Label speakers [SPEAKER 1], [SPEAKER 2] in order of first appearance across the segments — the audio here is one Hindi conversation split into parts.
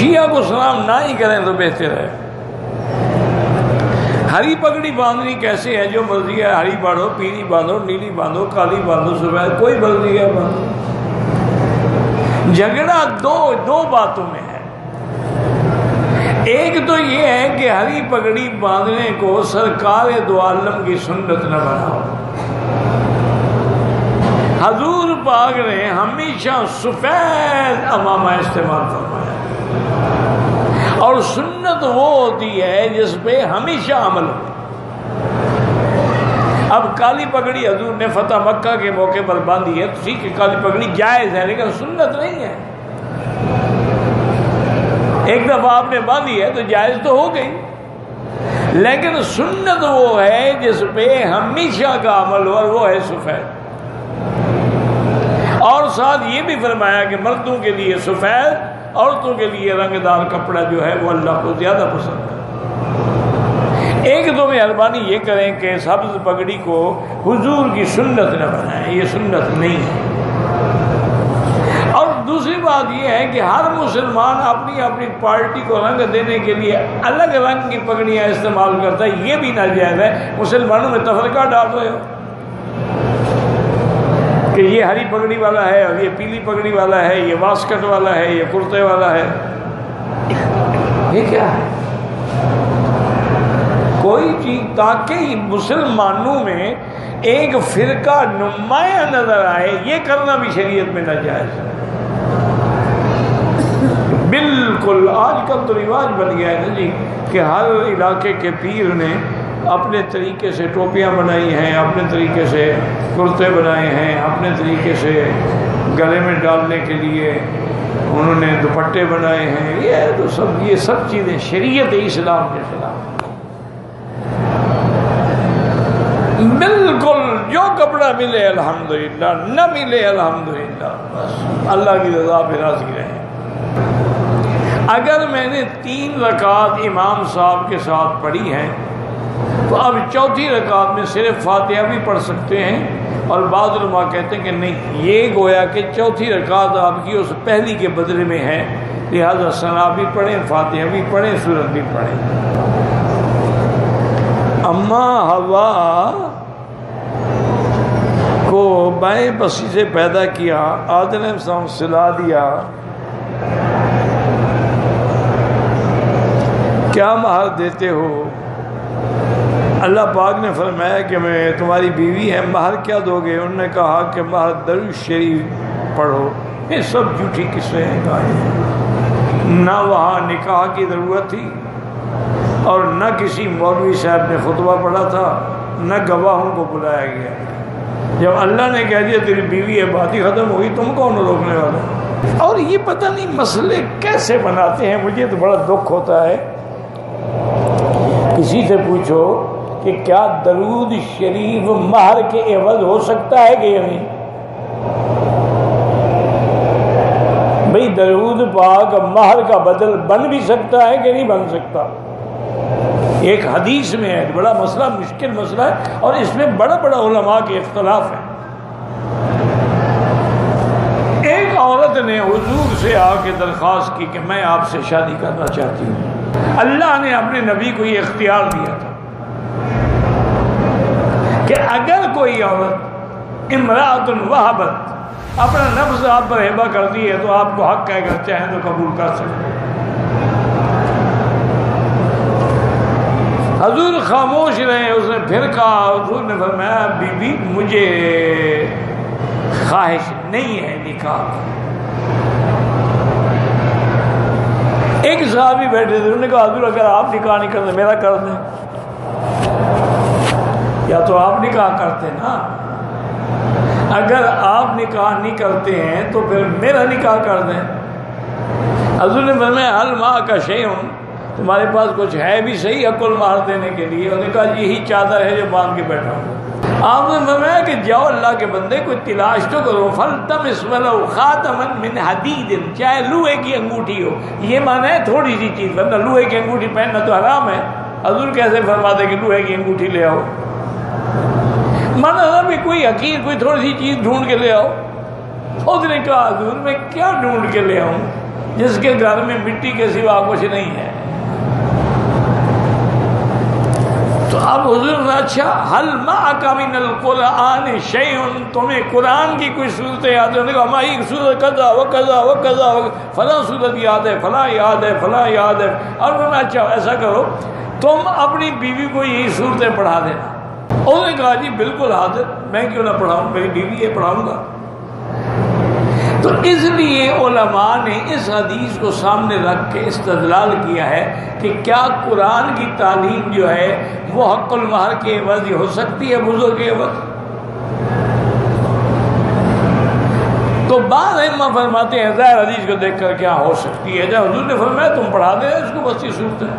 [SPEAKER 1] शिया को सलाम ना ही करें तो बेहतर है। हरी पगड़ी बांधनी कैसे है, जो मर्जी है हरी बांधो, पीली बांधो, नीली बांधो, काली बांधो, सफेद, कोई मर्जी है बांधो। झगड़ा दो बातों में है। एक तो ये है कि हरी पगड़ी बांधने को सरकार दो आलम की सुन्नत न बनाओ। हजूर पाक ने हमेशा सफेद अमामा इस्तेमाल फरमाया, और सुन्नत वो होती है जिस पे हमेशा अमल हो। अब काली पगड़ी हजूर ने फतह मक्का के मौके पर बांधी है, तो ठीक है काली पगड़ी जायज है, लेकिन सुन्नत नहीं है। एक दफा आपने बांधी है तो जायज तो हो गई, लेकिन सुन्नत वो है जिस पे हमेशा का अमल हो, और वो है सफेद। और साथ ये भी फरमाया कि मर्दों के लिए सफेद, औरतों के लिए रंगदार कपड़ा जो है वो अल्लाह को ज्यादा पसंद है। एक दो मेहरबानी ये करें कि सब्ज पगड़ी को हुजूर की सुन्नत न बनाएं, ये सुन्नत नहीं है। और दूसरी बात ये है कि हर मुसलमान अपनी अपनी पार्टी को रंग देने के लिए अलग रंग की पगड़ियाँ इस्तेमाल करता है, ये भी नाजायज है। मुसलमानों में तफरका डाल रहे हो कि ये हरी पगड़ी वाला है, और ये पीली पगड़ी वाला है, ये वास्कट वाला है, ये कुर्ते वाला है। ये क्या है? कोई चीज ताकि मुसलमानों में एक फिरका नुमाया नजर आए, ये करना भी शरीयत में नाजायज है। बिल्कुल आजकल तो रिवाज बन गया है ना जी कि हर इलाके के पीर ने अपने तरीके से टोपियाँ बनाई हैं, अपने तरीके से कुर्ते बनाए हैं, अपने तरीके से गले में डालने के लिए उन्होंने दुपट्टे बनाए हैं। ये सब चीज़ें शरीयत इस्लाम के खिलाफ। बिल्कुल जो कपड़ा मिले अल्हम्दुलिल्लाह, न मिले अल्हम्दुलिल्लाह, बस अल्लाह की रज़ा पे राज़ी रहें। अगर मैंने 3 रकात इमाम साहब के साथ पढ़ी हैं तो अब चौथी रकात में सिर्फ फातिहा भी पढ़ सकते हैं, और बाद उलमा कहते हैं कि नहीं, ये गोया कि चौथी रकात आपकी उस पहली के बदले में है, लिहाजा सना भी पढ़ें, फातिहा भी पढ़ें, सूरत भी पढ़ें। अम्मा हवा को बाएं बसी से पैदा किया, आदम अलैहिस्सलाम सिला दिया, क्या महर देते हो? अल्लाह पाक ने फरमाया कि मैं तुम्हारी बीवी है, महर क्या दोगे? उन्होंने कहा कि महर दरूद शरीफ पढ़ो। ये सब झूठी किस्सें हैं गाएं। ना वहाँ निकाह की ज़रूरत थी, और न किसी मौलवी साहब ने खुतबा पढ़ा था, न गवाहों को बुलाया गया। जब अल्लाह ने कह दिया तेरी बीवी है, बात ही ख़त्म होगी, तुम कौन रोकने वाला? और ये पता नहीं मसले कैसे बनाते हैं, मुझे तो बड़ा दुख होता है। किसी से पूछो कि क्या दरूद शरीफ महर के एवज हो सकता है कि नहीं? भाई दरूद पाक महर का बदल बन भी सकता है कि नहीं बन सकता? एक हदीस में है, बड़ा मसला, मुश्किल मसला है, और इसमें बड़ा बड़ा उलमा के इख्तलाफ है। एक औरत ने हुजूर से आके दरख्वास्त की कि मैं आपसे शादी करना चाहती हूँ। अल्लाह ने अपने नबी को ये इख्तियार दिया था कि अगर कोई औरत इमरातुन वहबत अपना नफ्स आप पर हिबा कर दी है तो आपको हक है, अगर चाहें तो कबूल कर सकते हैं। हजूर खामोश रहे, उसने फिर कहा, हजूर ने फरमाया बीबी मुझे ख्वाहिश नहीं है निकाह। एक साहबी बैठे थे, उन्होंने कहा हजूर अगर आप निकाह नहीं करते मेरा कर दें। या तो आप निकाह करते ना, अगर आप निकाह नहीं करते हैं तो फिर मेरा निकाह कर दें। हजूर ने फरमाया हल माँ का शैउन, तुम्हारे पास कुछ है भी सही अकुल मार देने के लिए? उन्होंने कहा यही चादर है जो बांध के बैठा हूँ। आपने फरमाया कि जाओ अल्लाह के बंदे कोई तलाश तो करो, फल तम इसवलो खातमन मिन हदीदिन, चाहे लोहे की अंगूठी हो। ये माना है थोड़ी सी चीज़, वरना लोहे की अंगूठी पहनना तो हराम है। हजूर कैसे फरमा दे कि लोहे की अंगूठी ले आओ? माना था भी कोई हकीर कोई थोड़ी सी चीज़ ढूंढ के ले आओ। उसने कहा हजूर मैं क्या ढूंढ के ले आऊँ? जिसके घर में मिट्टी के सिवा कुछ नहीं है। तो अब हुजूर ने अच्छा हल माअका मिनल कुरान शैउन, तुम्हें कुरान की कोई सूरत याद है? हमारी सूरत कज़ा व कज़ा व कज़ा व फला सूरत याद है, फला याद है, फला याद है। और उन्होंने अच्छा ऐसा करो तुम अपनी बीवी को यही सूरतें पढ़ा देना। उन्होंने कहा जी बिल्कुल हाजिर, मैं क्यों ना पढ़ाऊँ, मेरी बीवी है पढ़ाऊँगा। तो इसलिए उलमा ने इस हदीस को सामने रख के इस्तदलाल किया है कि क्या कुरान की तालीम जो है वो हक़्क़ुल महर के एवज़ हो सकती है, बुज़ुर्ग के एवज़। तो बाद इमाम फरमाते हैं ज़ाहिर हदीस को देख कर क्या हो सकती है, जब हुज़ूर ने फरमाया तुम पढ़ा दे इसको बस ये सूरत है।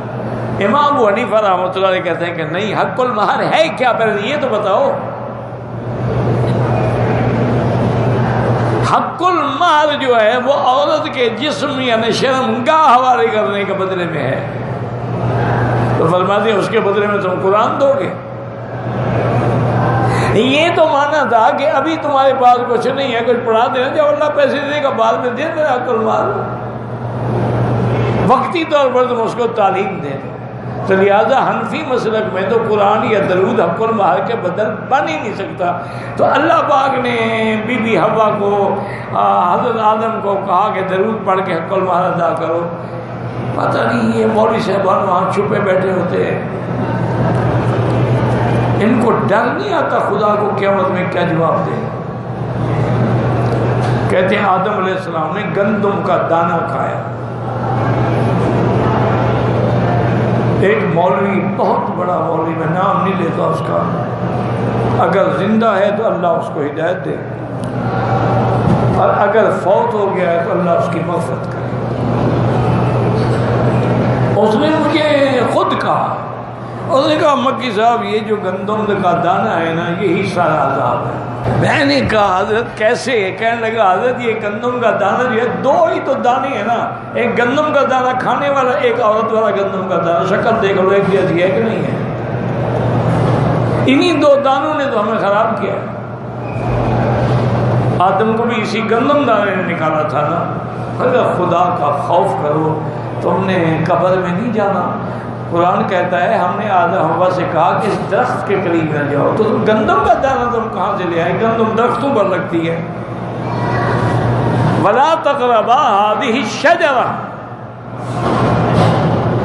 [SPEAKER 1] इमाम अबू हनीफा रहमतुल्लाह अलैह कहते हैं कि नहीं, हक़्क़ुल महर है क्या, पहले ये तो बताओ। हक़्क़ुल महर जो है वो औरत के जिस्म यानी शर्मगाह हवाले करने के बदले में है। तो फरमाते हैं उसके बदले में तुम कुरान दोगे। ये तो माना था कि अभी तुम्हारे पास कुछ नहीं है, कुछ पढ़ा देना, जब अल्लाह पैसे देगा बाद में दे देना हक़्क़ुल महर, वक्ती तौर पर तुम उसको तालीम दे दो। तो लिहाजा हनफी मसलक में तो कुरान या दरूद हक़्क़ुल महर के बदल बन ही नहीं सकता। तो अल्लाह पाक ने बीबी हवा को, हज़रत आदम को कहा कि दरूद पढ़ के हक़्क़ुल महर अदा करो। पता नहीं ये मौलवी साहबान वहाँ छुपे बैठे होते हैं, इनको डर नहीं आता खुदा को क़यामत में क्या जवाब दे। कहते हैं आदम अलैहिस्सलाम ने गंदम का दाना खाया। एक मौलवी, बहुत बड़ा मौलवी, मैं नाम नहीं लेता उसका, अगर जिंदा है तो अल्लाह उसको हिदायत दे, और अगर फौत हो गया है तो अल्लाह उसकी मग़फ़िरत करे। उसने मुझे खुद कहा, उसने कहा मक्की साहब ये जो गंदम का दाना है ना यही सारा अज़ाब है। मैंने कहा हज़रत कैसे? कहने लगा हज़रत ये गंदम का दाना जो है, दो ही तो दाने है ना, एक गंदम का दाना खाने वाला, एक औरत वाला गंदम का दाना, शक्ल देख लो एक जैसी है कि नहीं है। इन्हीं दो दानों ने तो हमें ख़राब किया। आदम को भी इसी गंदम दाने ने निकाला था ना। अगर खुदा का खौफ करो, तुमने कब्र में नहीं जाना। कुरान कहता है हमने आदम हवा से कहा कि इस दरख्त के करीब न जाओ, तो गंदम का दाना तुम कहाँ से ले आए? गंदम दरख्तों पर लगती है। वला तक़रबा हादिही शजरा,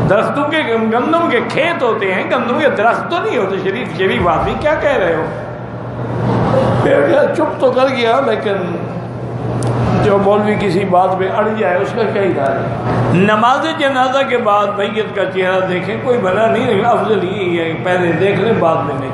[SPEAKER 1] दरख्तों के, गंदम के खेत होते हैं, गंदम के दरख्त तो नहीं होते। शरीफ आदमी क्या कह रहे हो? चुप तो कर गया, लेकिन जो मौलवी किसी बात पे अड़ जाए उसका क्या इरादा। नमाज जनाजा के बाद मैयत का चेहरा देखें कोई भला नहीं, अफजल यही है पहले देख लें बाद में नहीं।